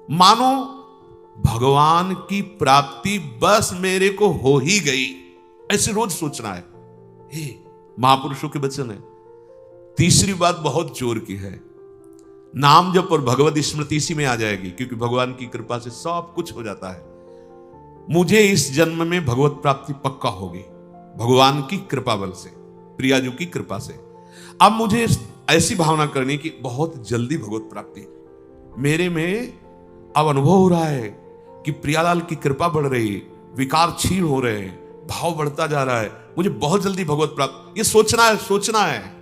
मानो भगवान की प्राप्ति बस मेरे को हो ही गई, ऐसे रोज सोचना है। हे महापुरुषों के वचन है। तीसरी बात बहुत जोर की है, नाम जप और भगवत स्मृति इसी में आ जाएगी, क्योंकि भगवान की कृपा से सब कुछ हो जाता है। मुझे इस जन्म में भगवत प्राप्ति पक्का होगी, भगवान की कृपा बल से, प्रियाजू की कृपा से। अब मुझे ऐसी भावना करनी कि बहुत जल्दी भगवत प्राप्ति मेरे में अब अनुभव हो रहा है कि प्रियालाल की कृपा बढ़ रही है, विकार क्षीण हो रहे हैं, भाव बढ़ता जा रहा है, मुझे बहुत जल्दी भगवत प्राप्त। ये सोचना है।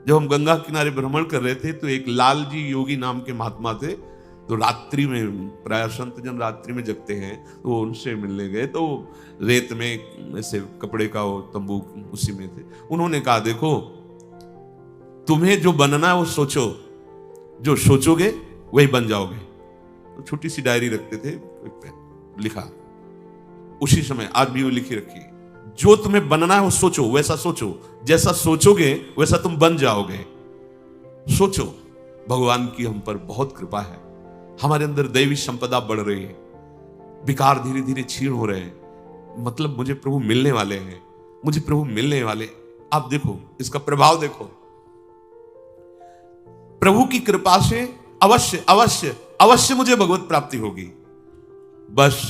जब हम गंगा किनारे भ्रमण कर रहे थे तो एक लाल जी योगी नाम के महात्मा थे, तो रात्रि में, प्राय संत जन रात्रि में जगते हैं, तो वो उनसे मिलने गए। तो रेत में ऐसे कपड़े का वो तंबू उसी में थे। उन्होंने कहा देखो तुम्हें जो बनना है वो सोचो, जो सोचोगे वही बन जाओगे। तो छोटी सी डायरी रखते थे, लिखा उसी समय, आज भी वो लिखी रखी, जो तुम्हें बनना है वो सोचो, वैसा सोचो, जैसा सोचोगे वैसा तुम बन जाओगे। सोचो, भगवान की हम पर बहुत कृपा है, हमारे अंदर दैवी संपदा बढ़ रही है, विकार धीरे धीरे क्षीण हो रहे हैं, मतलब मुझे प्रभु मिलने वाले हैं, मुझे प्रभु मिलने वाले। आप देखो इसका प्रभाव देखो, प्रभु की कृपा से अवश्य अवश्य अवश्य मुझे भगवत प्राप्ति होगी। बस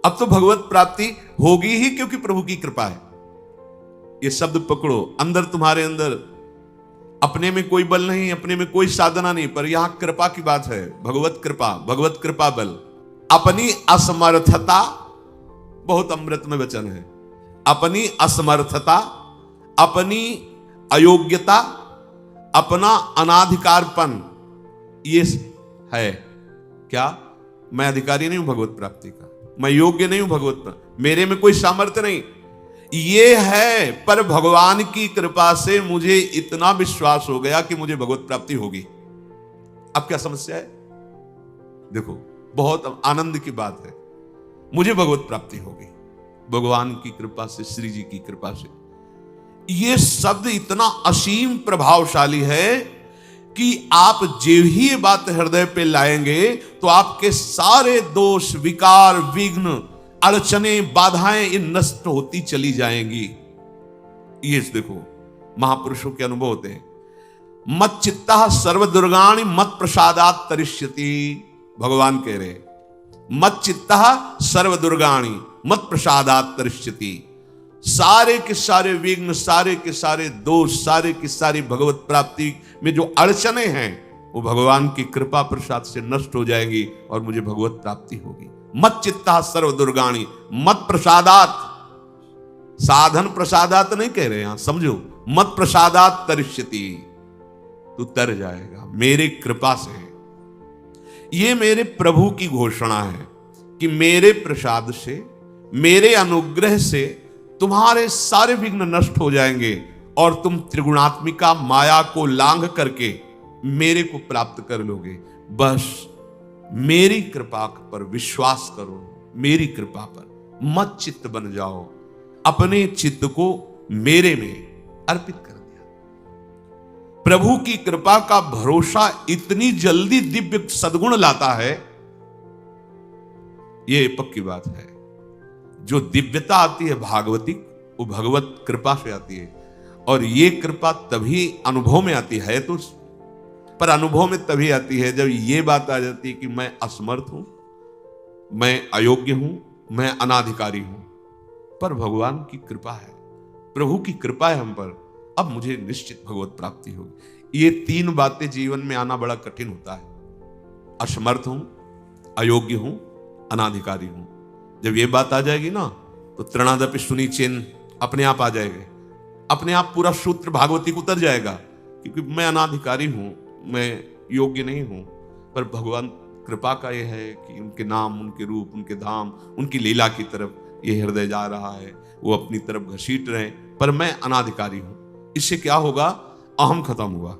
अब तो भगवत प्राप्ति होगी ही, क्योंकि प्रभु की कृपा है। ये शब्द पकड़ो, अंदर तुम्हारे अंदर अपने में कोई बल नहीं, अपने में कोई साधना नहीं, पर यहां कृपा की बात है, भगवत कृपा बल। अपनी असमर्थता, बहुत अमृत में वचन है, अपनी असमर्थता, अपनी अयोग्यता, अपना अनाधिकारपन, ये है क्या? मैं अधिकारी नहीं हूं भगवत प्राप्ति का, मैं योग्य नहीं हूं भगवत प्राप्ति, मेरे में कोई सामर्थ्य नहीं, ये है। पर भगवान की कृपा से मुझे इतना विश्वास हो गया कि मुझे भगवत प्राप्ति होगी। अब क्या समस्या है? देखो बहुत आनंद की बात है, मुझे भगवत प्राप्ति होगी भगवान की कृपा से, श्री जी की कृपा से। ये शब्द इतना असीम प्रभावशाली है कि आप जो ही ये बात हृदय पे लाएंगे तो आपके सारे दोष, विकार, विघ्न, अड़चने, बाधाएं ये नष्ट होती चली जाएंगी। ये देखो महापुरुषों के अनुभव होते हैं। मत चित्ता सर्व दुर्गाणि मत प्रसादात तरिष्यति, भगवान कह रहे मत चित्ता सर्व दुर्गाणि मत प्रसादात तरिष्यति। सारे के सारे विघ्न, सारे के सारे दोष, सारे की सारी भगवत प्राप्ति में जो अड़चने हैं वो भगवान की कृपा प्रसाद से नष्ट हो जाएंगी और मुझे भगवत प्राप्ति होगी। मत चित्ता सर्व दुर्गाणि मत प्रसादात, साधन प्रसादात नहीं कह रहे, यहां समझो, मत प्रसादात तरिष्यति, तू तर जाएगा मेरे कृपा से। ये मेरे प्रभु की घोषणा है कि मेरे प्रसाद से, मेरे अनुग्रह से तुम्हारे सारे विघ्न नष्ट हो जाएंगे और तुम त्रिगुणात्मिका माया को लांघ करके मेरे को प्राप्त कर लोगे। बस मेरी कृपा पर विश्वास करो, मेरी कृपा पर मत चित्त बन जाओ। अपने चित्त को मेरे में अर्पित कर दिया। प्रभु की कृपा का भरोसा इतनी जल्दी दिव्य सद्गुण लाता है, ये पक्की बात है। जो दिव्यता आती है भागवतिक, वो भगवत कृपा से आती है, और ये कृपा तभी अनुभव में आती है, तो पर अनुभव में तभी आती है जब ये बात आ जाती है कि मैं असमर्थ हूं, मैं अयोग्य हूं, मैं अनाधिकारी हूं। पर भगवान की कृपा है, प्रभु की कृपा है हम पर, अब मुझे निश्चित भगवत प्राप्ति होगी। ये तीन बातें जीवन में आना बड़ा कठिन होता है। असमर्थ हूं, अयोग्य हूं, अनाधिकारी हूं। जब ये बात आ जाएगी ना तो तृणादपि सुनी चिन्ह अपने आप आ जाएंगे, अपने आप पूरा सूत्र भागवती को उतर जाएगा, क्योंकि मैं अनाधिकारी हूं, मैं योग्य नहीं हूं। पर भगवान कृपा का यह है कि उनके नाम, उनके रूप, उनके धाम, उनकी लीला की तरफ ये हृदय जा रहा है, वो अपनी तरफ घसीट रहे, पर मैं अनाधिकारी हूं। इससे क्या होगा? अहम खत्म हुआ,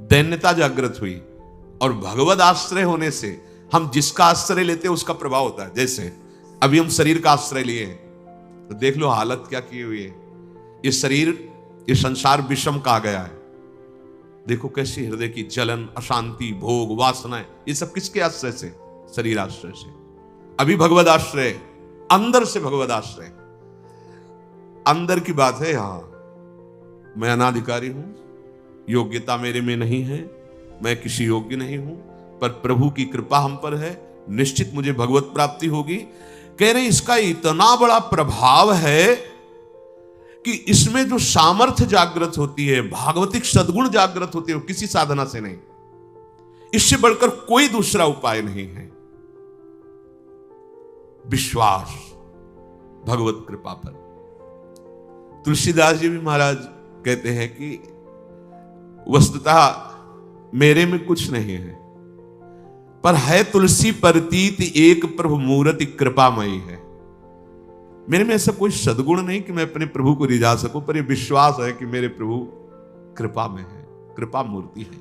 दैन्यता जागृत हुई, और भगवद आश्रय होने से हम जिसका आश्रय लेते हैं उसका प्रभाव होता है। जैसे अभी हम शरीर का आश्रय लिए हैं, तो देख लो हालत क्या की हुई है। ये शरीर, ये संसार विषम कहा गया है। देखो कैसी हृदय की जलन, अशांति, भोग, वासनाएं, ये सब किसके आश्रय से? शरीर आश्रय से, अभी भगवद आश्रय, अंदर से भगवद आश्रय। अंदर की बात है। यहां मैं अनाधिकारी हूं, योग्यता मेरे में नहीं है, मैं किसी योग्य नहीं हूं, पर प्रभु की कृपा हम पर है, निश्चित मुझे भगवत प्राप्ति होगी। कह रहे इसका इतना बड़ा प्रभाव है कि इसमें जो सामर्थ्य जागृत होती है, भागवतिक सद्गुण जागृत होती है, वो किसी साधना से नहीं, इससे बढ़कर कोई दूसरा उपाय नहीं है। विश्वास भगवत कृपा पर। तुलसीदास जी भी महाराज कहते हैं कि वस्तुतः मेरे में कुछ नहीं है, पर है तुलसी प्रतीत एक प्रभु मूर्ति कृपामयी है। मेरे में ऐसा कोई सद्गुण नहीं कि मैं अपने प्रभु को रिझा सकूं, पर यह विश्वास है कि मेरे प्रभु कृपा में है, कृपा मूर्ति है।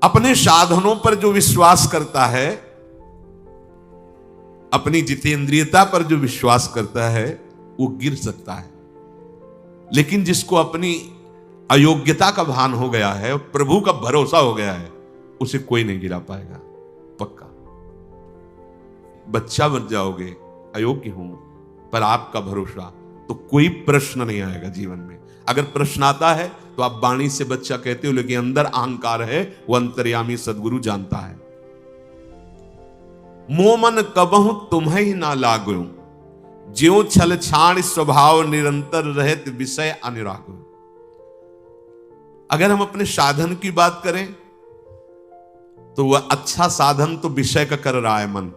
अपने साधनों पर जो विश्वास करता है, अपनी जितेंद्रियता पर जो विश्वास करता है, वो गिर सकता है। लेकिन जिसको अपनी अयोग्यता का भान हो गया है और प्रभु का भरोसा हो गया है, उसे कोई नहीं गिरा पाएगा, पक्का। बच्चा बन जाओगे, अयोग्य हूं, पर आपका भरोसा, तो कोई प्रश्न नहीं आएगा जीवन में। अगर प्रश्न आता है तो आप वाणी से बच्चा कहते हो, लेकिन अंदर अहंकार है, वो अंतर्यामी सदगुरु जानता है। मोमन कबहु तुम्हें ही ना लागू, ज्यों छल छाण स्वभाव निरंतर रहत विषय अनुराग। अगर हम अपने साधन की बात करें तो वह अच्छा साधन तो विषय का कर रहा है मन।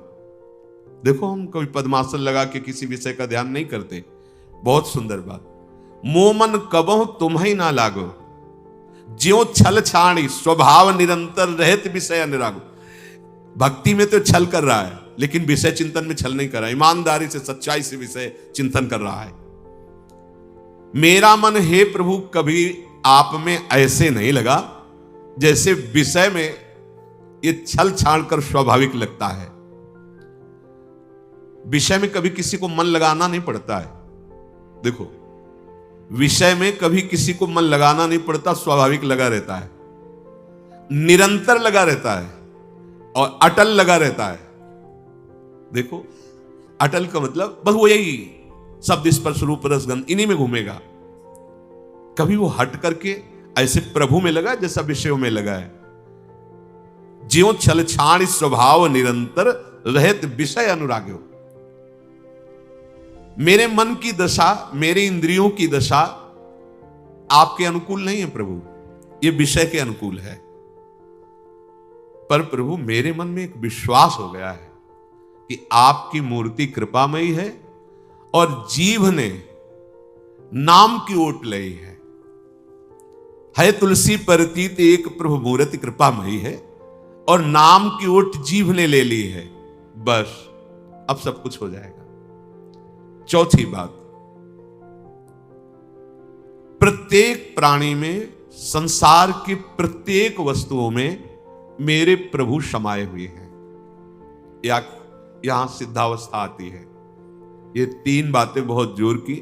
देखो, हम कभी पद्मासन लगा के किसी विषय का ध्यान नहीं करते। बहुत सुंदर बात। मोमन कबहु तुम्हें ना लागो, ज्यों छल छाणी स्वभाव निरंतर रहत विषय अनुराग। भक्ति में तो छल कर रहा है, लेकिन विषय चिंतन में छल नहीं कर रहा, ईमानदारी से सच्चाई से विषय चिंतन कर रहा है। मेरा मन हे प्रभु कभी आप में ऐसे नहीं लगा जैसे विषय में ये छल छाड़ कर स्वाभाविक लगता है। विषय में कभी किसी को मन लगाना नहीं पड़ता है। देखो, विषय में कभी किसी को मन लगाना नहीं पड़ता, स्वाभाविक लगा रहता है, निरंतर लगा रहता है और अटल लगा रहता है। देखो, अटल का मतलब बस वो यही शब्द स्पर्श रूप रस गंध इन्हीं में घूमेगा। कभी वो हट करके ऐसे प्रभु में लगा जैसा विषयों में लगा है। ज्यों छल छाण स्वभाव निरंतर रहत विषय अनुराग्यो। मेरे मन की दशा, मेरे इंद्रियों की दशा आपके अनुकूल नहीं है प्रभु, ये विषय के अनुकूल है। पर प्रभु मेरे मन में एक विश्वास हो गया है कि आपकी मूर्ति कृपामयी है और जीव ने नाम की ओट ली है तुलसी प्रतीत एक प्रभु मूर्ति कृपामयी है और नाम की ओट जीव ने ले ली है। बस अब सब कुछ हो जाएगा। चौथी बात, प्रत्येक प्राणी में, संसार की प्रत्येक वस्तुओं में मेरे प्रभु समाये हुए हैं। यहां सिद्धावस्था आती है। ये तीन बातें बहुत जोर की।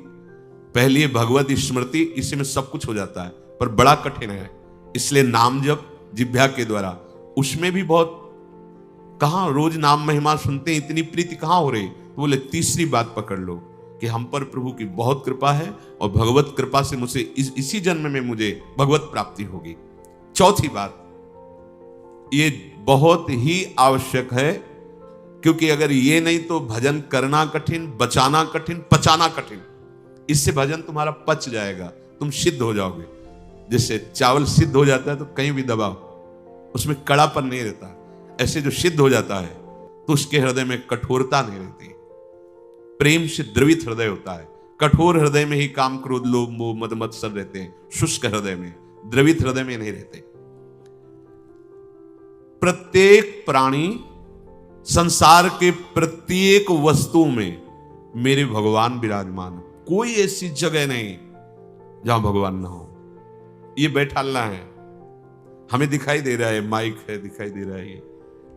पहली है भगवत स्मृति, इसी में सब कुछ हो जाता है, पर बड़ा कठिन है, इसलिए नाम जप जिह्वा के द्वारा, उसमें भी बहुत, कहां रोज नाम महिमा सुनते हैं, इतनी प्रीति कहां हो रही। तो बोले तीसरी बात पकड़ लो कि हम पर प्रभु की बहुत कृपा है और भगवत कृपा से मुझे इसी जन्म में मुझे भगवत प्राप्ति होगी। चौथी बात, ये बहुत ही आवश्यक है, क्योंकि अगर ये नहीं तो भजन करना कठिन, बचाना कठिन, पचाना कठिन। इससे भजन तुम्हारा पच जाएगा, तुम सिद्ध हो जाओगे। जैसे चावल सिद्ध हो जाता है तो कहीं भी दबाओ, उसमें कड़ापन नहीं रहता। ऐसे जो सिद्ध हो जाता है तो उसके हृदय में कठोरता नहीं रहती, प्रेम से द्रवित हृदय होता है। कठोर हृदय में ही काम क्रोध लोभ मोह मद मत्सर रहते हैं, शुष्क हृदय में, द्रवित हृदय में नहीं रहते। प्रत्येक प्राणी, संसार के प्रत्येक वस्तु में मेरे भगवान विराजमान। कोई ऐसी जगह नहीं जहां भगवान ना हो। ये बैठालना है, हमें दिखाई दे रहा है, माइक है, दिखाई दे रहा है ये,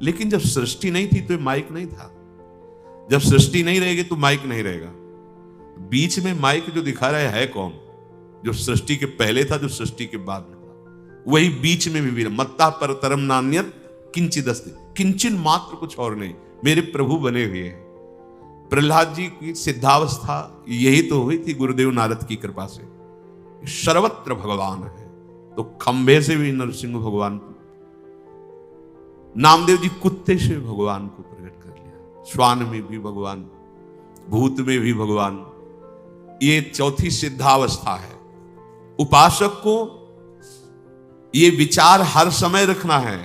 लेकिन जब सृष्टि नहीं थी तो माइक नहीं था। जब सृष्टि नहीं रहेगी तो माइक नहीं रहेगा। बीच में माइक जो दिखा रहा है कौन? जो सृष्टि के पहले था, जो सृष्टि के बाद में था, वही बीच में भी मत्ता पर तरम नान्यत किंचिदस्ति, किंचन मात्र, कुछ और नहीं, मेरे प्रभु बने हुए हैं। प्रहलाद जी की सिद्धावस्था यही तो हुई थी गुरुदेव नारद की कृपा से। सर्वत्र भगवान है, तो खंबे से भी नरसिंह भगवान को, नामदेव जी कुत्ते से भगवान को प्रकट कर लिया, श्वान में भी भगवान, भूत में भी भगवान। ये चौथी सिद्धावस्था है। उपासक को ये विचार हर समय रखना है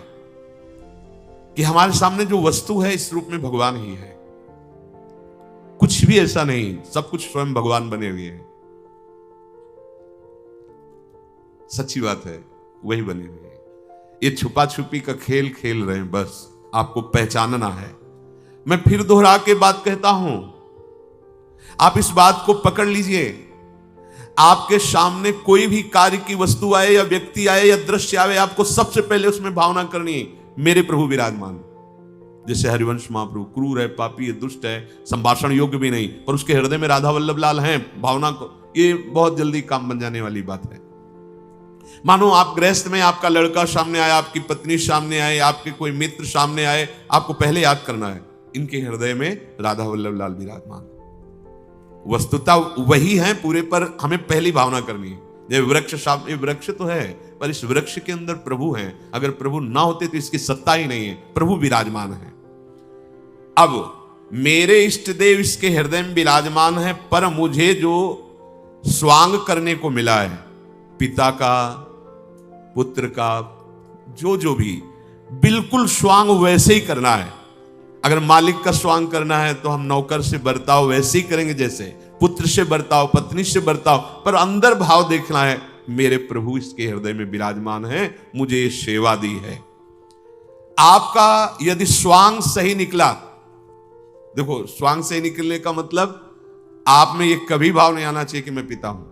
कि हमारे सामने जो वस्तु है इस रूप में भगवान ही है, कुछ भी ऐसा नहीं, सब कुछ स्वयं भगवान बने हुए हैं। सच्ची बात है, वही बने हुए हैं। ये छुपा छुपी का खेल खेल रहे हैं, बस आपको पहचानना है। मैं फिर दोहरा के बात कहता हूं, आप इस बात को पकड़ लीजिए। आपके सामने कोई भी कार्य की वस्तु आए या व्यक्ति आए या दृश्य आए, आपको सबसे पहले उसमें भावना करनी है, मेरे प्रभु विराजमान। जैसे हरिवंश महाप्रभु क्रूर है, पापी है, दुष्ट है, संभाषण योग्य भी नहीं, पर उसके हृदय में राधा वल्लभ लाल हैं, भावना को, ये बहुत जल्दी काम बन जाने वाली बात है। मानो आप गृहस्थ में, आपका लड़का सामने आया, आपकी पत्नी सामने आए, आपके कोई मित्र सामने आए, आपको पहले याद करना है इनके हृदय में राधा वल्लभ लाल विराजमान। वस्तुता वही है पूरे, पर हमें पहली भावना करनी है। जब वृक्ष सामने, वृक्ष तो है पर इस वृक्ष के अंदर प्रभु हैं, अगर प्रभु ना होते तो इसकी सत्ता ही नहीं है, प्रभु विराजमान है। अब मेरे इष्ट देव इसके हृदय में विराजमान है, पर मुझे जो स्वांग करने को मिला है, पिता का, पुत्र का, जो भी, बिल्कुल स्वांग वैसे ही करना है। अगर मालिक का स्वांग करना है तो हम नौकर से बर्ताव वैसे ही करेंगे, जैसे पुत्र से बर्ताव, पत्नी से बर्ताव, पर अंदर भाव देखना है, मेरे प्रभु इसके हृदय में विराजमान है, मुझे ये सेवा दी है। आपका यदि स्वांग सही निकला, देखो स्वांग सही निकलने का मतलब आप में ये कभी भाव नहीं आना चाहिए कि मैं पिता हूं,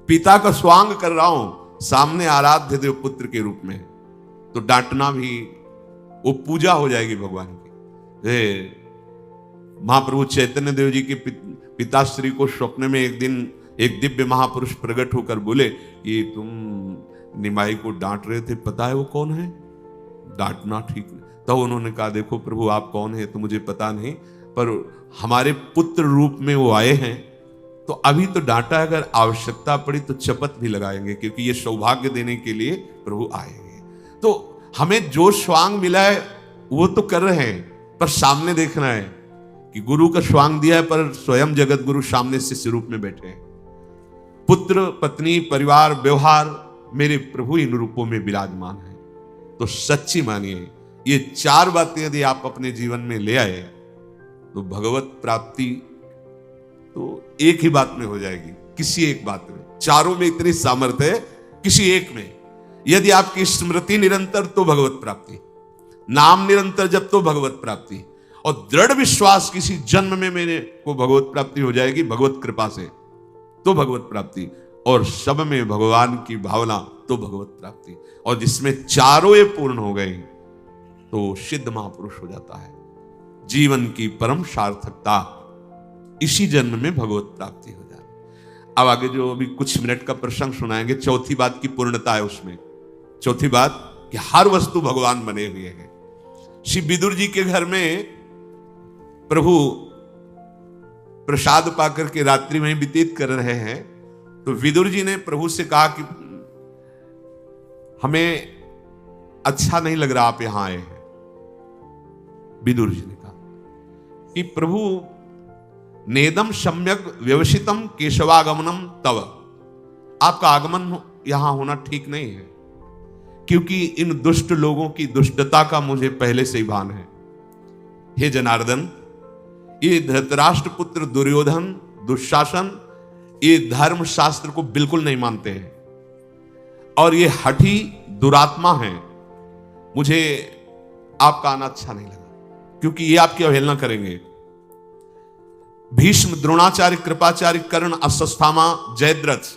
पिता का स्वांग कर रहा हूं, सामने आराध्य देव पुत्र के रूप में, तो डांटना भी वो पूजा हो जाएगी भगवान की। महाप्रभु चैतन्य देव जी के पिताश्री को स्वप्न में एक दिन एक दिव्य महापुरुष प्रकट होकर बोले कि तुम निमाई को डांट रहे थे, पता है वो कौन है? डांटना ठीक नहीं। तो उन्होंने कहा, देखो प्रभु आप कौन है तो मुझे पता नहीं, पर हमारे पुत्र रूप में वो आए हैं, तो अभी तो डांटा, अगर आवश्यकता पड़ी तो चपत भी लगाएंगे, क्योंकि ये सौभाग्य देने के लिए प्रभु आएंगे। तो हमें जो स्वांग मिला है वो तो कर रहे हैं, पर सामने देखना है कि गुरु का स्वांग दिया है, पर स्वयं जगत गुरु सामने शिष्य रूप में बैठे हैं। पुत्र, पत्नी, परिवार, व्यवहार, मेरे प्रभु इन रूपों में विराजमान है। तो सच्ची मानिए, ये चार बातें यदि आप अपने जीवन में ले आए तो भगवत प्राप्ति तो एक ही बात में हो जाएगी, किसी एक बात में। चारों में इतनी सामर्थ्य है, किसी एक में यदि आपकी स्मृति निरंतर तो भगवत प्राप्ति, नाम निरंतर जब तो भगवत प्राप्ति, और दृढ़ विश्वास किसी जन्म में मेरे को भगवत प्राप्ति हो जाएगी भगवत कृपा से, तो भगवत प्राप्ति, और सब में भगवान की भावना तो भगवत प्राप्ति। और जिसमें चारों ये पूर्ण हो गए तो सिद्ध महापुरुष हो जाता है। जीवन की परम सार्थकता इसी जन्म में भगवत प्राप्ति हो जाती है। अब आगे जो अभी कुछ मिनट का प्रसंग सुनाएंगे, चौथी बात की पूर्णता है उसमें। चौथी बात कि हर वस्तु भगवान बने हुए हैं। श्री विदुर जी के घर में प्रभु प्रसाद पाकर के रात्रि में व्यतीत कर रहे हैं, तो विदुर जी ने प्रभु से कहा कि हमें अच्छा नहीं लग रहा आप यहां आए हैं। विदुर जी ने कहा कि प्रभु नेदम सम्यक व्यवसितम केशवागमनम तव, आपका आगमन यहां होना ठीक नहीं है, क्योंकि इन दुष्ट लोगों की दुष्टता का मुझे पहले से ही भान है। हे जनार्दन, ये धृतराष्ट्र पुत्र दुर्योधन, दुशासन, ये धर्म शास्त्र को बिल्कुल नहीं मानते हैं और ये हठी दुरात्मा हैं। मुझे आपका आना अच्छा नहीं लगा, क्योंकि ये आपकी अवहेलना करेंगे। भीष्म, द्रोणाचार्य, कृपाचार्य, कर्ण, अश्वत्थामा, जयद्रथ,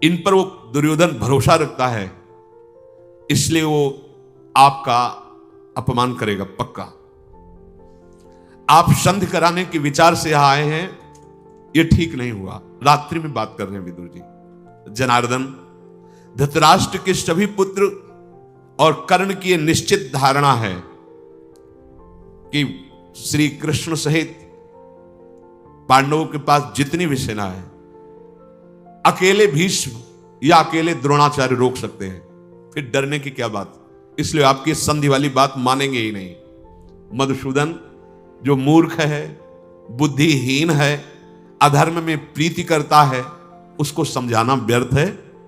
इन पर वो दुर्योधन भरोसा रखता है, इसलिए वो आपका अपमान करेगा पक्का। आप संधि कराने के विचार से यहां आए हैं, ये ठीक नहीं हुआ। रात्रि में बात कर रहे हैं विदुर जी। जनार्दन, धृतराष्ट्र के सभी पुत्र और कर्ण की यह निश्चित धारणा है कि श्री कृष्ण सहित पांडवों के पास जितनी भी सेना है, अकेले भीष्म या अकेले द्रोणाचार्य रोक सकते हैं, फिर डरने की क्या बात। इसलिए आपकी संधि वाली बात मानेंगे ही नहीं। मधुसूदन जो मूर्ख है, बुद्धिहीन है, अधर्म में प्रीति करता है, उसको समझाना व्यर्थ है,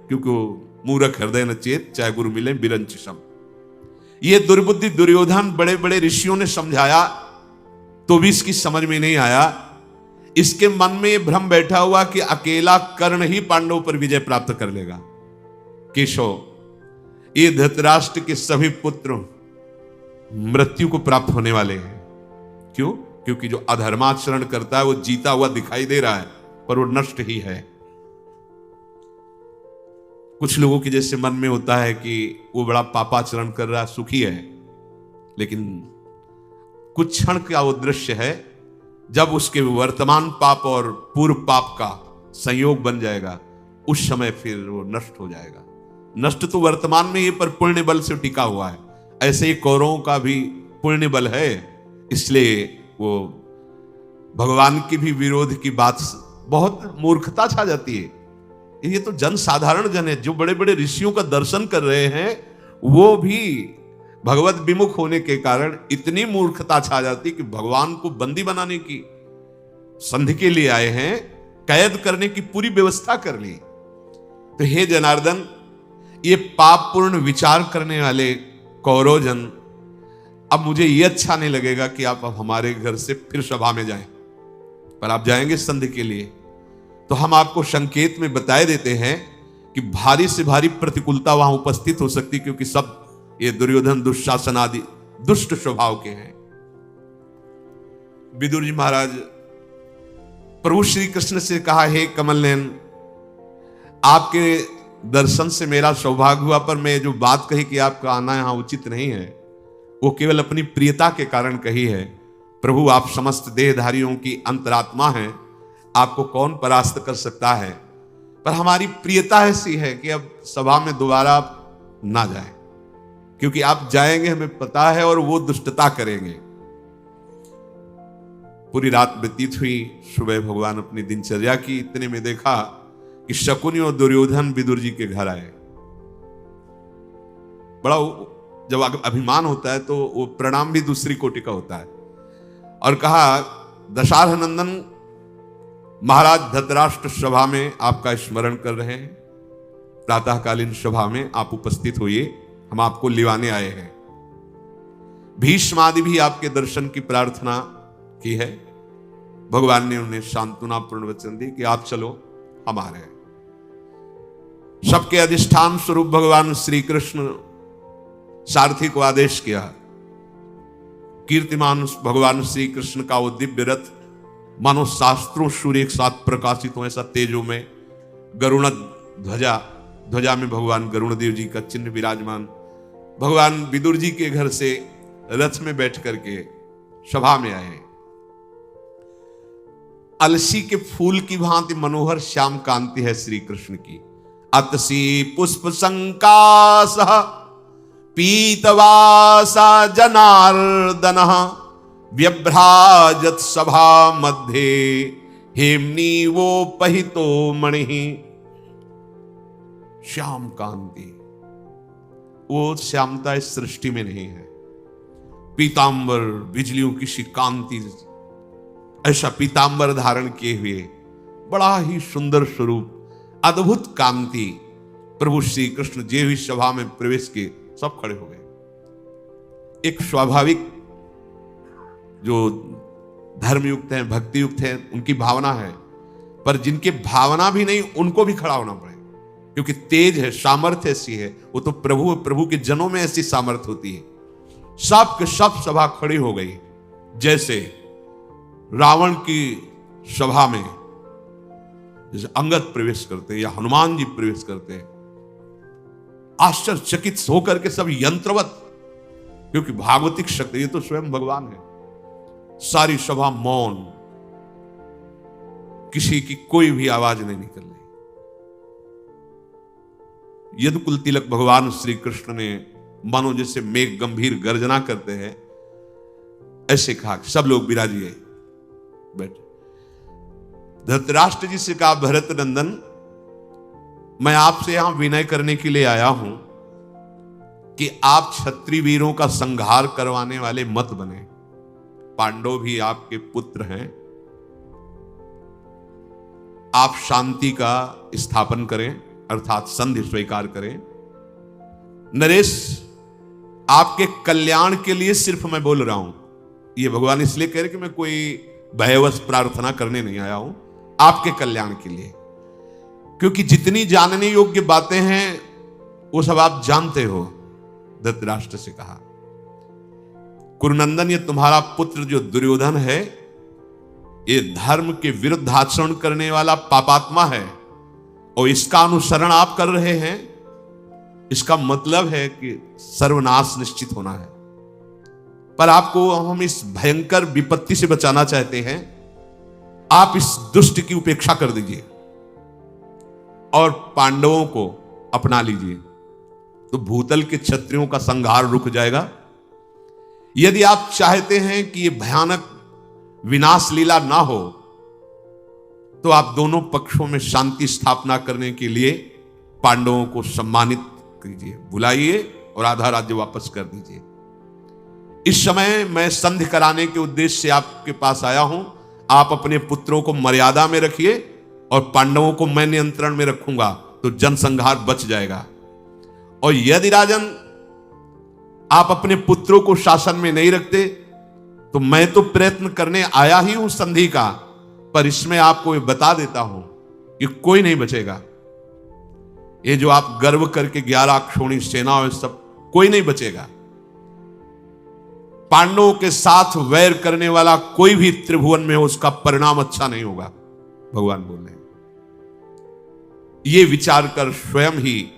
क्योंकि वो मूर्ख हृदय न चेत, चाहे गुरु मिले बिरंचिशम। ये दुर्बुद्धि दुर्योधन बड़े बड़े ऋषियों ने समझाया तो भी इसकी समझ में नहीं आया। इसके मन में यह भ्रम बैठा हुआ कि अकेला कर्ण ही पांडवों पर विजय प्राप्त कर लेगा। केशव, ये धृतराष्ट्र के सभी पुत्र मृत्यु को प्राप्त होने वाले हैं। क्यों? क्योंकि जो अधर्माचरण करता है वो जीता हुआ दिखाई दे रहा है, पर वो नष्ट ही है। कुछ लोगों के जैसे मन में होता है कि वो बड़ा पापाचरण कर रहा है, सुखी है, लेकिन कुछ क्षण का वो दृश्य है जब उसके वर्तमान पाप और पूर्व पाप का संयोग बन जाएगा, उस समय फिर वो नष्ट हो जाएगा। नष्ट तो वर्तमान में ही, पर पुण्य बल से टिका हुआ है। ऐसे ही कौरवों का भी पुण्य बल है, इसलिए वो भगवान की भी विरोध की बात, बहुत मूर्खता छा जाती है। ये तो जन साधारण जन है, जो बड़े बड़े ऋषियों का दर्शन कर रहे हैं, वो भी भगवत विमुख होने के कारण इतनी मूर्खता छा जाती कि भगवान को बंदी बनाने की संधि के लिए आए हैं, कैद करने की पूरी व्यवस्था कर ली। तो हे जनार्दन, ये पापपूर्ण विचार करने वाले कौरवजन, अब मुझे ये अच्छा नहीं लगेगा कि आप हमारे घर से फिर सभा में जाएं, पर आप जाएंगे संधि के लिए, तो हम आपको संकेत में बताए देते हैं कि भारी से भारी प्रतिकूलता वहां उपस्थित हो सकती, क्योंकि सब ये दुर्योधन, दुशासन आदि दुष्ट स्वभाव के हैं। विदुर जी महाराज प्रभु श्री कृष्ण से कहा, हे कमल नयन, आपके दर्शन से मेरा सौभाग्य हुआ, पर मैं जो बात कही कि आपका आना यहां उचित नहीं है, वो केवल अपनी प्रियता के कारण कही है। प्रभु, आप समस्त देहधारियों की अंतरात्मा हैं, आपको कौन परास्त कर सकता है, पर हमारी प्रियता ऐसी है कि अब सभा में दोबारा आप ना जाएं, क्योंकि आप जाएंगे हमें पता है और वो दुष्टता करेंगे। पूरी रात व्यतीत हुई, सुबह भगवान अपनी दिनचर्या की, इतने में देखा कि शकुनी और दुर्योधन विदुर जी के घर आए। बड़ा जब अभिमान होता है तो वो प्रणाम भी दूसरी कोटि का होता है, और कहा, दशरथ नंदन महाराज धृतराष्ट्र सभा में आपका स्मरण कर रहे हैं, प्रातःकालीन सभा में आप उपस्थित होइए, हम आपको लिवाने आए हैं। भीष्म आदि भी आपके दर्शन की प्रार्थना की है। भगवान ने उन्हें सांत्वनापूर्ण वचन दी कि आप चलो, हम आ रहे हैं। सबके अधिष्ठान स्वरूप भगवान श्री कृष्ण सारथी को आदेश किया। कीर्तिमान भगवान श्री कृष्ण का वो दिव्य रथ, मानो शास्त्रों सूर्य एक साथ प्रकाशित हो, ऐसा तेजो में गरुण ध्वजा, ध्वजा में भगवान गरुण देव जी का चिन्ह विराजमान। भगवान विदुर जी के घर से रथ में बैठ करके सभा में आए। अलसी के फूल की भांति मनोहर श्याम कांति है श्री कृष्ण की। अतसी पुष्प संकासः पीतवासा जनार्दन व्यभ्राजत सभा मध्ये हेमनी वो पहितो मणि। श्याम कांति, वो श्यामता इस सृष्टि में नहीं है। पीतांबर बिजलियों की सी कांति, ऐसा पीतांबर धारण किए हुए बड़ा ही सुंदर स्वरूप, अद्भुत कांति। प्रभु श्री कृष्ण जे भी सभा में प्रवेश किए, सब खड़े हो गए। एक स्वाभाविक जो धर्मयुक्त हैं, भक्ति युक्त हैं, उनकी भावना है, पर जिनके भावना भी नहीं, उनको भी खड़ा होना पड़े, क्योंकि तेज है, सामर्थ्य ऐसी है, वो तो प्रभु, प्रभु के जनों में ऐसी सामर्थ्य होती है। सब के सब सभा खड़ी हो गई। जैसे रावण की सभा में जैसे अंगद प्रवेश करते हैं या हनुमान जी प्रवेश करते हैं, आश्चर्यचकित होकर के सब यंत्रवत, क्योंकि भागवतिक शक्ति, ये तो स्वयं भगवान है। सारी सभा मौन, किसी की कोई भी आवाज नहीं निकल रही। यदुकुल तिलक भगवान श्री कृष्ण ने मानो जैसे मेघ गंभीर गर्जना करते हैं, ऐसे कहा। सब लोग विराजिए, बैठे। धृतराष्ट्र जी से कहा, भरत नंदन, मैं आपसे यहां विनय करने के लिए आया हूं कि आप क्षत्रिय वीरों का संहार करवाने वाले मत बने। पांडव भी आपके पुत्र हैं, आप शांति का स्थापन करें, अर्थात संधि स्वीकार करें। नरेश, आपके कल्याण के लिए सिर्फ मैं बोल रहा हूं। ये भगवान इसलिए कह रहे कि मैं कोई भयवश प्रार्थना करने नहीं आया हूं, आपके कल्याण के लिए। क्योंकि जितनी जानने योग्य बातें हैं वो सब आप जानते हो। धृतराष्ट्र से कहा, कुरुनंदन, ये तुम्हारा पुत्र जो दुर्योधन है, ये धर्म के विरुद्ध आचरण करने वाला पापात्मा है, और इसका अनुसरण आप कर रहे हैं। इसका मतलब है कि सर्वनाश निश्चित होना है। पर आपको हम इस भयंकर विपत्ति से बचाना चाहते हैं। आप इस दुष्ट की उपेक्षा कर दीजिए और पांडवों को अपना लीजिए, तो भूतल के क्षत्रियों का संहार रुक जाएगा। यदि आप चाहते हैं कि यह भयानक विनाश लीला ना हो, तो आप दोनों पक्षों में शांति स्थापना करने के लिए पांडवों को सम्मानित कीजिए, बुलाइए और आधा राज्य वापस कर दीजिए। इस समय मैं संधि कराने के उद्देश्य से आपके पास आया हूं। आप अपने पुत्रों को मर्यादा में रखिए और पांडवों को मैं नियंत्रण में रखूंगा, तो जनसंहार बच जाएगा। और यदि राजन आप अपने पुत्रों को शासन में नहीं रखते, तो मैं तो प्रयत्न करने आया ही हूं संधि का, पर इसमें आपको बता देता हूं कि कोई नहीं बचेगा। ये जो आप गर्व करके 11 अक्षौणी सेना और सब, कोई नहीं बचेगा। पांडवों के साथ वैर करने वाला कोई भी त्रिभुवन में हो, उसका परिणाम अच्छा नहीं होगा, भगवान बोल रहे हैं। ये विचार कर स्वयं ही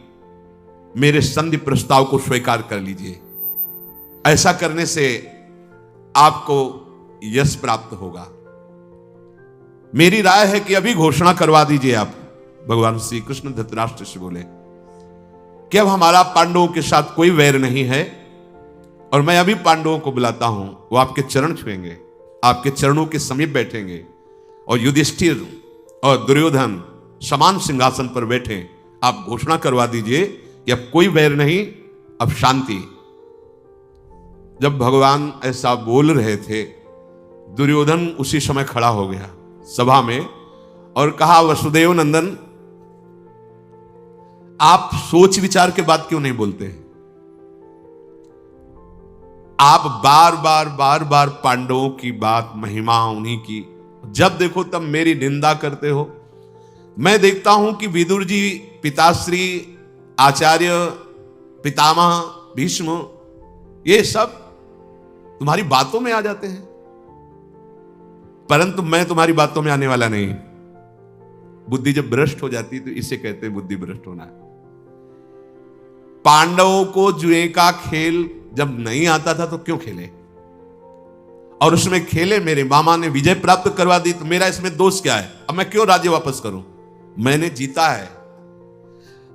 मेरे संधि प्रस्ताव को स्वीकार कर लीजिए। ऐसा करने से आपको यश प्राप्त होगा। मेरी राय है कि अभी घोषणा करवा दीजिए आप। भगवान श्री कृष्ण धृतराष्ट्र से बोले कि अब हमारा पांडवों के साथ कोई वैर नहीं है, और मैं अभी पांडवों को बुलाता हूं। वो आपके चरण छुएंगे, आपके चरणों के समीप बैठेंगे, और युधिष्ठिर और दुर्योधन समान सिंहासन पर बैठे। आप घोषणा करवा दीजिए कि अब कोई वैर नहीं, अब शांति। जब भगवान ऐसा बोल रहे थे, दुर्योधन उसी समय खड़ा हो गया सभा में और कहा, वसुदेव नंदन, आप सोच विचार के बाद क्यों नहीं बोलते? आप बार बार पांडवों की बात, महिमा उन्हीं की, जब देखो तब मेरी निंदा करते हो। मैं देखता हूं कि विदुर जी, पिताश्री, आचार्य, पितामह, भीष्म, ये सब तुम्हारी बातों में आ जाते हैं, परंतु मैं तुम्हारी बातों में आने वाला नहीं। बुद्धि जब भ्रष्ट हो जाती है तो इसे कहते हैं बुद्धि भ्रष्ट होना। पांडवों को जुए का खेल जब नहीं आता था तो क्यों खेले, और उसमें खेले, मेरे मामा ने विजय प्राप्त करवा दी, तो मेरा इसमें दोष क्या है? अब मैं क्यों राज्य वापस करूं? मैंने जीता है।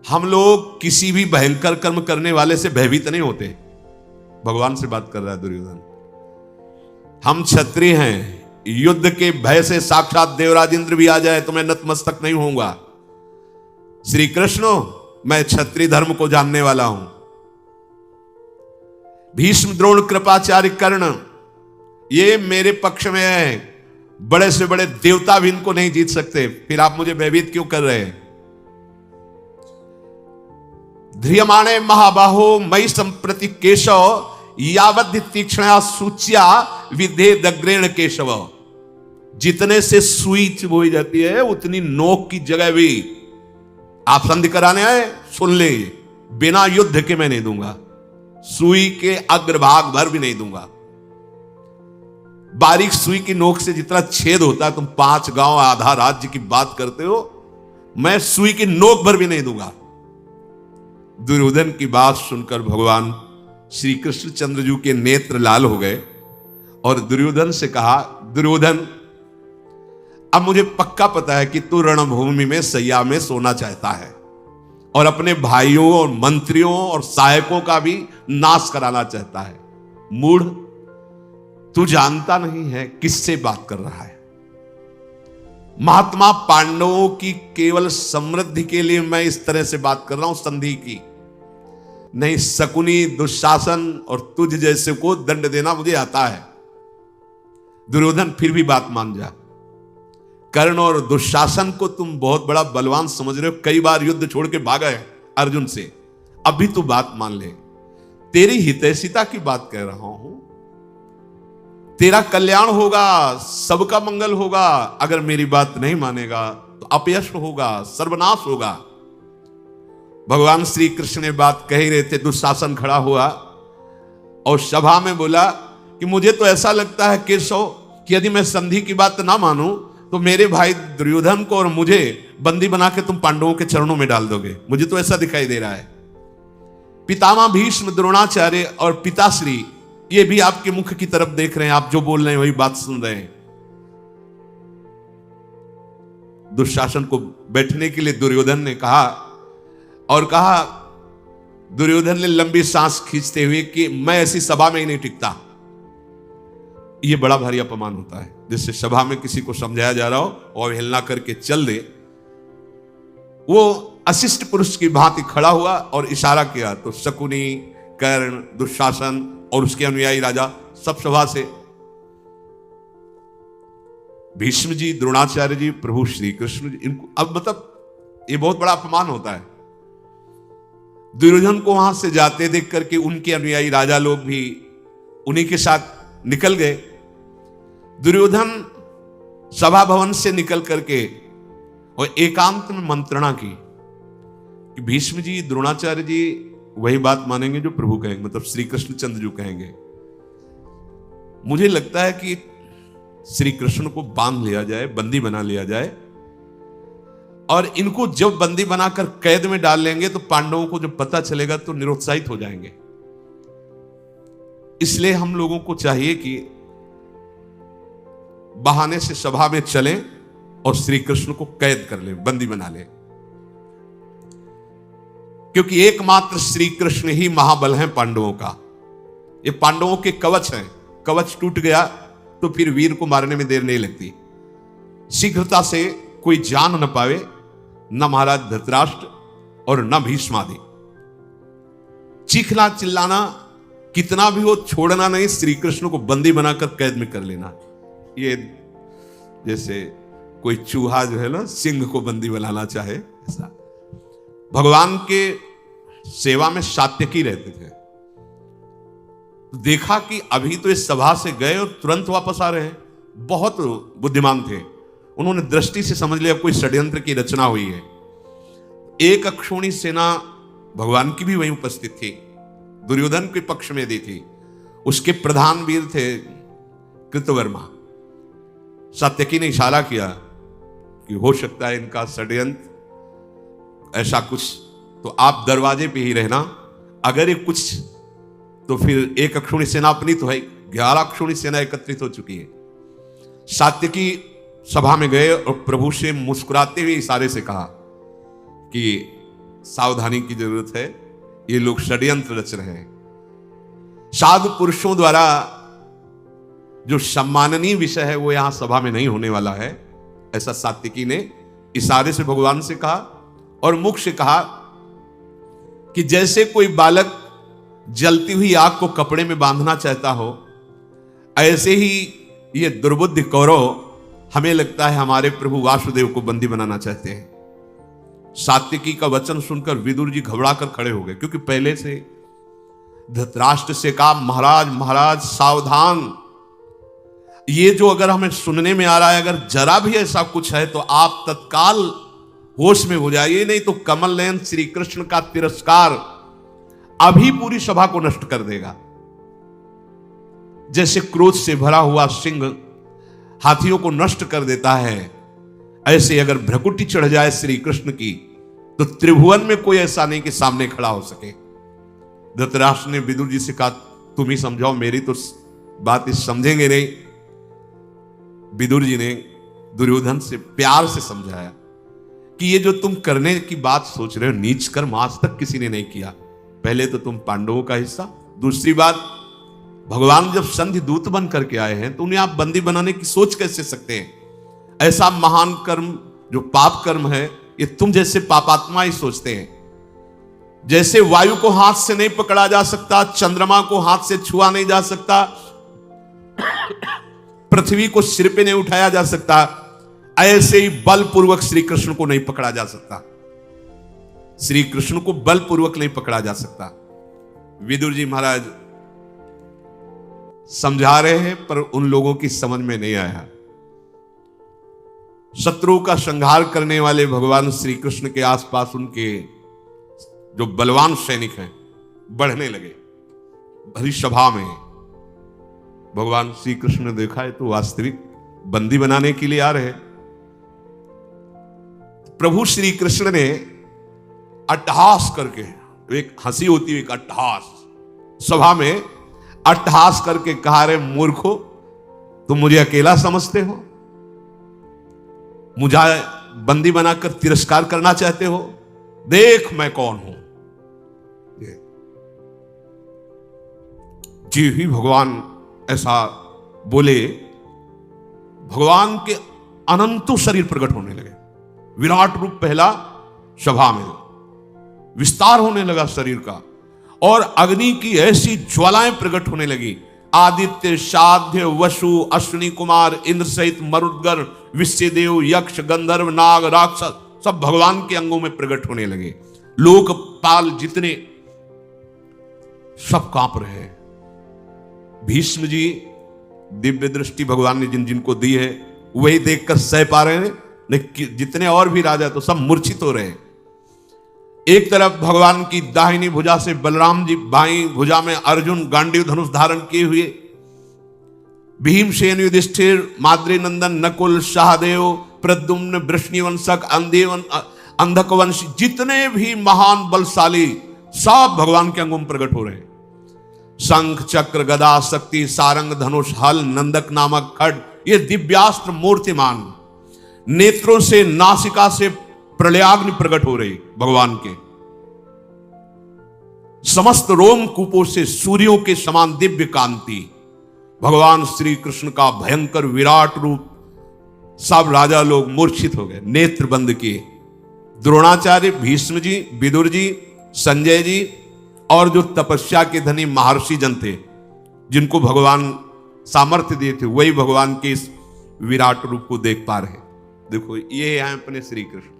हम लोग किसी भी भयंकर कर्म करने वाले से भयभीत नहीं होते। भगवान से बात कर रहा है दुर्योधन। हम क्षत्रिय हैं, युद्ध के भय से साक्षात देवराज इंद्र भी आ जाए तो मैं नतमस्तक नहीं होऊंगा। श्री कृष्ण, मैं क्षत्रिय धर्म को जानने वाला हूं। भीष्म, द्रोण, कृपाचार्य, कर्ण, ये मेरे पक्ष में है। बड़े से बड़े देवता भी इनको नहीं जीत सकते, फिर आप मुझे भयभीत क्यों कर रहे हैं? ध्रियमाणे महाबाहो मयि संप्रति केशव, यावद् तीक्ष्णया सूच्या विधे दग्रेण केशव। जितने से सुई बोई जाती है, उतनी नोक की जगह भी आप संधि कराने आए, सुन ले, बिना युद्ध के मैं नहीं दूंगा, सुई के अग्रभाग भर भी नहीं दूंगा। बारीक सुई की नोक से जितना छेद होता है, तुम 5 गांव, आधा राज्य की बात करते हो, मैं सुई की नोक भर भी नहीं दूंगा। दुर्योधन की बात सुनकर भगवान श्री कृष्णचंद्र के नेत्र लाल हो गए और दुर्योधन से कहा, दुर्योधन, अब मुझे पक्का पता है कि तू रणभूमि में सैया में सोना चाहता है, और अपने भाइयों और मंत्रियों और सहायकों का भी नाश कराना चाहता है। मूढ़, तू जानता नहीं है किससे बात कर रहा है। महात्मा पांडवों की केवल समृद्धि के लिए मैं इस तरह से बात कर रहा हूं, संधि की नहीं। शकुनी, दुशासन और तुझ जैसे को दंड देना मुझे आता है। दुर्योधन फिर भी बात मान जा। कर्ण और दुशासन को तुम बहुत बड़ा बलवान समझ रहे हो, कई बार युद्ध छोड़ के भागा है अर्जुन से, अभी तू बात मान ले। तेरी हितैषिता की बात कह रहा हूं, तेरा कल्याण होगा, सबका मंगल होगा। अगर मेरी बात नहीं मानेगा तो अपयश होगा, सर्वनाश होगा। भगवान श्री कृष्ण ने बात कह ही रहे थे, दुशासन खड़ा हुआ और सभा में बोला कि मुझे तो ऐसा लगता है केशव कि यदि मैं संधि की बात ना मानूं तो मेरे भाई दुर्योधन को और मुझे बंदी बना के तुम पांडवों के चरणों में डाल दोगे। मुझे तो ऐसा दिखाई दे रहा है। पितामह भीष्म, द्रोणाचार्य और पिताश्री ये भी आपके मुख की तरफ देख रहे हैं, आप जो बोल रहे हैं वही बात सुन रहे हैं। दुशासन को बैठने के लिए दुर्योधन ने कहा और कहा, दुर्योधन ने लंबी सांस खींचते हुए कि मैं ऐसी सभा में ही नहीं टिकता। यह बड़ा भारी अपमान होता है, जिससे सभा में किसी को समझाया जा रहा हो और अवहेलना करके चल दे। वो अशिष्ट पुरुष की भांति खड़ा हुआ और इशारा किया तो शकुनी, कर्ण, दुशासन और उसके अनुयायी राजा सब सभा से, भीष्म जी, द्रोणाचार्य जी, प्रभु श्री कृष्ण जी, इनको अब मतलब ये बहुत बड़ा अपमान होता है। दुर्योधन को वहां से जाते देख करके उनके अनुयायी राजा लोग भी उन्हीं के साथ निकल गए। दुर्योधन सभा भवन से निकल करके और एकांत में मंत्रणा की कि भीष्म जी, द्रोणाचार्य जी वही बात मानेंगे जो प्रभु कहेंगे, मतलब श्री कृष्णचंद्र जी कहेंगे। मुझे लगता है कि श्री कृष्ण को बांध लिया जाए, बंदी बना लिया जाए, और इनको जब बंदी बनाकर कैद में डाल लेंगे तो पांडवों को जब पता चलेगा तो निरुत्साहित हो जाएंगे। इसलिए हम लोगों को चाहिए कि बहाने से सभा में चलें और श्री कृष्ण को कैद कर लें, बंदी बना लें, क्योंकि एकमात्र श्री कृष्ण ही महाबल हैं पांडवों का। ये पांडवों के कवच हैं, कवच टूट गया तो फिर वीर को मारने में देर नहीं लगती। शीघ्रता से कोई जान न पावे, न महाराज धृतराष्ट्र और न भीष्म आदि। चीखना चिल्लाना कितना भी हो, छोड़ना नहीं, श्री कृष्ण को बंदी बनाकर कैद में कर लेना। ये जैसे कोई चूहा जो है ना सिंह को बंदी बनाना चाहे, ऐसा। भगवान के सेवा में सात्यकी रहते थे। देखा कि अभी तो इस सभा से गए और तुरंत वापस आ रहे हैं, बहुत बुद्धिमान थे। उन्होंने दृष्टि से समझ लिया कोई षड्यंत्र की रचना हुई है। एक अक्षोणी सेना भगवान की भी वहीं उपस्थित थी, दुर्योधन के पक्ष में दी थी। उसके प्रधान वीर थे कृतवर्मा। सात्यकी ने इशारा किया कि हो सकता है इनका षड्यंत्र ऐसा कुछ, तो आप दरवाजे पे ही रहना। अगर ये कुछ तो फिर एक अक्षोणी सेना अपनी तो है, 11 अक्षोणी सेना एकत्रित हो चुकी है। सात्यकी सभा में गए और प्रभु से मुस्कुराते हुए इशारे से कहा कि सावधानी की जरूरत है, ये लोग षड्यंत्र रच रहे हैं। साधु पुरुषों द्वारा जो सम्माननीय विषय है वो यहां सभा में नहीं होने वाला है, ऐसा सात्यकी ने इशारे से भगवान से कहा और मुख से कहा कि जैसे कोई बालक जलती हुई आग को कपड़े में बांधना चाहता हो, ऐसे ही ये दुर्बुद्धि कौरव हमें लगता है हमारे प्रभु वासुदेव को बंदी बनाना चाहते हैं। सात्यकी का वचन सुनकर विदुर जी घबरा कर खड़े हो गए, क्योंकि पहले से धृतराष्ट्र से कहा, महाराज महाराज सावधान, ये जो अगर हमें सुनने में आ रहा है, अगर जरा भी ऐसा कुछ है तो आप तत्काल होश में हो जाइए, नहीं तो कमल नयन श्री कृष्ण का तिरस्कार अभी पूरी सभा को नष्ट कर देगा। जैसे क्रोध से भरा हुआ सिंह हाथियों को नष्ट कर देता है, ऐसे अगर भ्रकुटी चढ़ जाए श्री कृष्ण की तो त्रिभुवन में कोई ऐसा नहीं कि सामने खड़ा हो सके। धृतराष्ट्र ने विदुर जी से कहा, तुम ही समझाओ, मेरी तो बात इस समझेंगे नहीं। विदुर जी ने दुर्योधन से प्यार से समझाया कि ये जो तुम करने की बात सोच रहे हो नीच कर्म आज तक किसी ने नहीं किया, पहले तो तुम पांडवों का हिस्सा। दूसरी बात, भगवान जब संधि दूत बन करके आए हैं तो उन्हें आप बंदी बनाने की सोच कैसे सकते हैं? ऐसा महान कर्म जो पाप कर्म है, ये तुम जैसे पापात्मा ही सोचते हैं। जैसे वायु को हाथ से नहीं पकड़ा जा सकता, चंद्रमा को हाथ से छुआ नहीं जा सकता, पृथ्वी को सिर पे नहीं उठाया जा सकता, ऐसे ही बलपूर्वक श्री कृष्ण को नहीं पकड़ा जा सकता। श्री कृष्ण को बलपूर्वक नहीं पकड़ा जा सकता। विदुर जी महाराज समझा रहे हैं पर उन लोगों की समझ में नहीं आया। शत्रु का संहार करने वाले भगवान श्री कृष्ण के आसपास उनके जो बलवान सैनिक हैं बढ़ने लगे। भरी सभा में भगवान श्री कृष्ण ने देखा है तो वास्तविक बंदी बनाने के लिए आ रहे हैं। प्रभु श्री कृष्ण ने अट्टहास करके, एक हंसी होती है एक अट्टहास, सभा में अट्टहास करके कहा, रे मूर्खो, तुम मुझे अकेला समझते हो? मुझे बंदी बनाकर तिरस्कार करना चाहते हो? देख मैं कौन हूं। जी ही भगवान ऐसा बोले, भगवान के अनंतों शरीर प्रकट होने लगे। विराट रूप पहला सभा में विस्तार होने लगा शरीर का, और अग्नि की ऐसी ज्वालाएं प्रकट होने लगी। आदित्य, साध्य, वसु, अश्विनी कुमार, इंद्र सहित मरुदगर, विश्वदेव, यक्ष, गंधर्व, नाग, राक्षस सब भगवान के अंगों में प्रकट होने लगे। लोकपाल जितने सब कांप रहे हैं। भीष्म जी दिव्य दृष्टि भगवान ने जिन जिनको दी है वही देखकर सह पा रहे हैं, जितने और भी राजा तो सब मूर्छित हो रहे हैं। एक तरफ भगवान की दाहिनी भुजा से बलराम जी, बाईं भुजा में अर्जुन गांडीव धनुष धारण किए हुए, भीमसेन, युधिष्ठिर, माद्री नंदन, नकुल, सहदेव, प्रद्युम्न, वृष्णिवंशक, अंधकवंशी, जितने भी महान बलशाली सब भगवान के अंगों में प्रकट हो रहे हैं। शंख, चक्र, गदा, शक्ति, सारंग, धनुष, हल, नंदक नामक खड्ग, ये दिव्यास्त्र मूर्तिमान, नेत्रों से, नासिका से प्रलयाग्नि प्रकट हो रही भगवान के। समस्त रोम कूपों से सूर्यों के समान दिव्य कांति। भगवान श्री कृष्ण का भयंकर विराट रूप, सब राजा लोग मूर्छित हो गए, नेत्र बंद किए। द्रोणाचार्य, भीष्म जी, विदुर जी, संजय जी और जो तपस्या के धनी महर्षि जन थे, जिनको भगवान सामर्थ्य दिए थे, वही भगवान के इस विराट रूप को देख पा रहे। देखो ये हैं अपने श्री कृष्ण।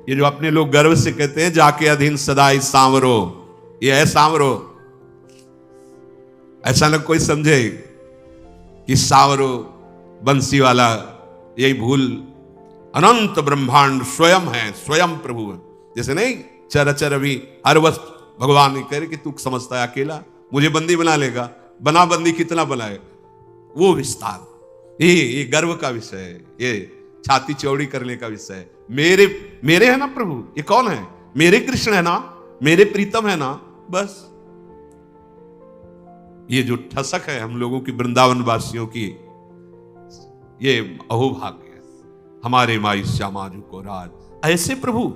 ये जो अपने लोग गर्व से कहते हैं जाके अधीन सदाई सांवरो, ये है सांवरो। ऐसा न कोई समझे कि सांवरो बंसी वाला, यही भूल। अनंत ब्रह्मांड स्वयं है, स्वयं प्रभु है। जैसे नहीं चराचर अभी हर वस्तु भगवान ने कह रहे कि तू समझता है अकेला मुझे बंदी बना लेगा, बना बंदी कितना बनाए, वो विस्तार, ये गर्व का विषय है, ये छाती चौड़ी करने का विषय है। मेरे है ना प्रभु, ये कौन है? मेरे कृष्ण है ना, मेरे प्रीतम है ना, बस। ये जो ठसक है हम लोगों की, वृंदावन वासियों की, ये अहोभाग्य है। हमारे माई श्यामाजू को राज, ऐसे प्रभु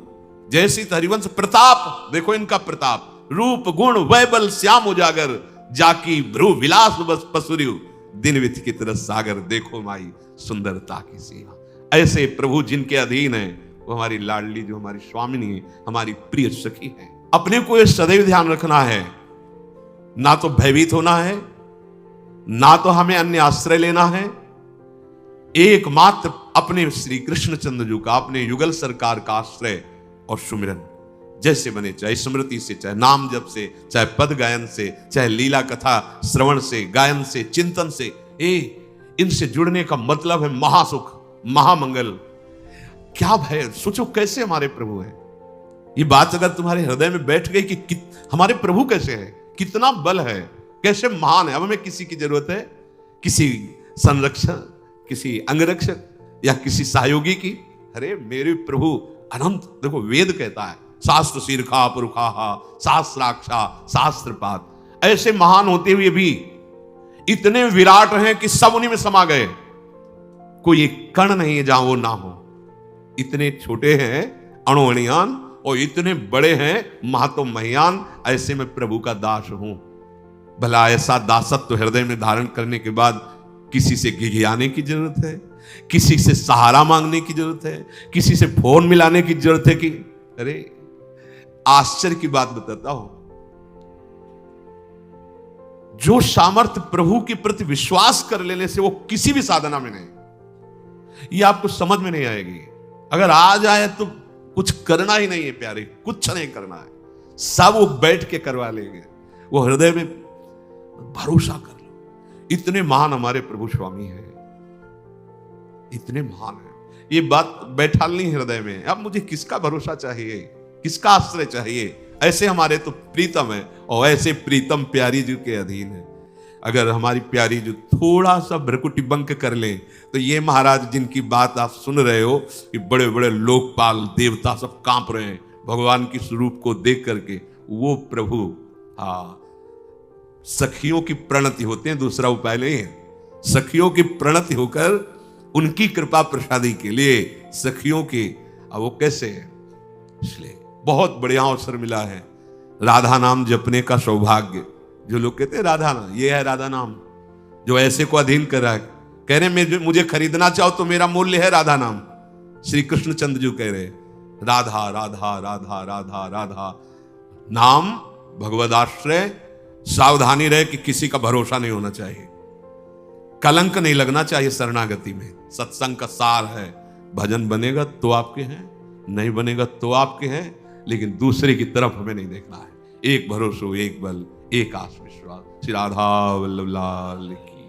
जैसी हरिवंश प्रताप, देखो इनका प्रताप, रूप गुण वैबल श्याम उजागर, जाकी भ्रू विलास बस पसुरियु, दिन विथ की तरह सागर, देखो माई सुंदरता की सीमा। ऐसे प्रभु जिनके अधीन है, वो हमारी लाडली, जो हमारी स्वामिनी है, हमारी प्रिय सखी है। अपने को ये सदैव ध्यान रखना है, ना तो भयभीत होना है, ना तो हमें अन्य आश्रय लेना है। एकमात्र अपने श्री कृष्णचंद्र जी का, अपने युगल सरकार का आश्रय और सुमिरन, जैसे बने, चाहे स्मृति से, चाहे नाम जप से, चाहे पद गायन से, चाहे लीला कथा श्रवण से, गायन से, चिंतन से, इनसे जुड़ने का मतलब है महासुख, महामंगल। क्या भय, सोचो कैसे हमारे प्रभु हैं। ये बात अगर तुम्हारे हृदय में बैठ गई कि हमारे प्रभु कैसे हैं, कितना बल है, कैसे महान है। अब हमें किसी की जरूरत है, किसी संरक्षण, किसी अंगरक्षक या किसी सहयोगी की? अरे मेरे प्रभु अनंत। देखो वेद कहता है, शास्त्र शीर्षा पुरुषा शास्त्राक्षा शास्त्रपात। ऐसे महान होते हुए भी इतने विराट हैं कि सब उन्हीं में समा गए, कोई एक कण नहीं है जहां वो ना हो। इतने छोटे हैं, अणुअणियान, और इतने बड़े हैं महातो महियान, ऐसे में प्रभु का दास हूं। भला ऐसा दासत्व हृदय में धारण करने के बाद किसी से गिगियाने की जरूरत है, किसी से सहारा मांगने की जरूरत है, किसी से फोन मिलाने की जरूरत है कि अरे आश्चर्य की बात बताता हूं, जो सामर्थ्य प्रभु के प्रति विश्वास कर लेने से वो किसी भी साधना में नहीं, ये आपको समझ में नहीं आएगी। अगर आ जाए तो कुछ करना ही नहीं है प्यारे, कुछ नहीं करना है, सब वो बैठ के करवा लेंगे। वो हृदय में भरोसा कर लो, इतने महान हमारे प्रभु स्वामी हैं, इतने महान हैं। ये बात बैठालनी हृदय में। अब मुझे किसका भरोसा चाहिए, किसका आश्रय चाहिए? ऐसे हमारे तो प्रीतम है, और ऐसे प्रीतम प्यारी जी के अधीन है। अगर हमारी प्यारी जो थोड़ा सा भ्रकुटी बंक कर ले तो ये महाराज जिनकी बात आप सुन रहे हो, ये बड़े बड़े लोकपाल देवता सब कांप रहे हैं भगवान की स्वरूप को देख करके। वो प्रभु सखियों की प्रणति होते हैं, दूसरा उपाय नहीं है। सखियों की प्रणति होकर उनकी कृपा प्रसादी के लिए सखियों की, अब वो कैसे है? इसलिए बहुत बढ़िया अवसर मिला है राधा नाम जपने का सौभाग्य। जो लोग कहते हैं राधा नाम, ये है राधा नाम जो ऐसे को अधीन कर रहा है। कह रहे मुझे खरीदना चाहो तो मेरा मूल्य है राधा नाम। श्री कृष्ण चंद्र जी कह रहे राधा राधा राधा राधा राधा नाम भगवदाश्रय। सावधानी रहे कि किसी का भरोसा नहीं होना चाहिए, कलंक नहीं लगना चाहिए शरणागति में। सत्संग का सार है, भजन बनेगा तो आपके हैं, नहीं बनेगा तो आपके हैं, लेकिन दूसरे की तरफ हमें नहीं देखना है। एक भरोसा, एक बल, एक आत्मविश्वास। श्री राधा वल्लभ लाल की।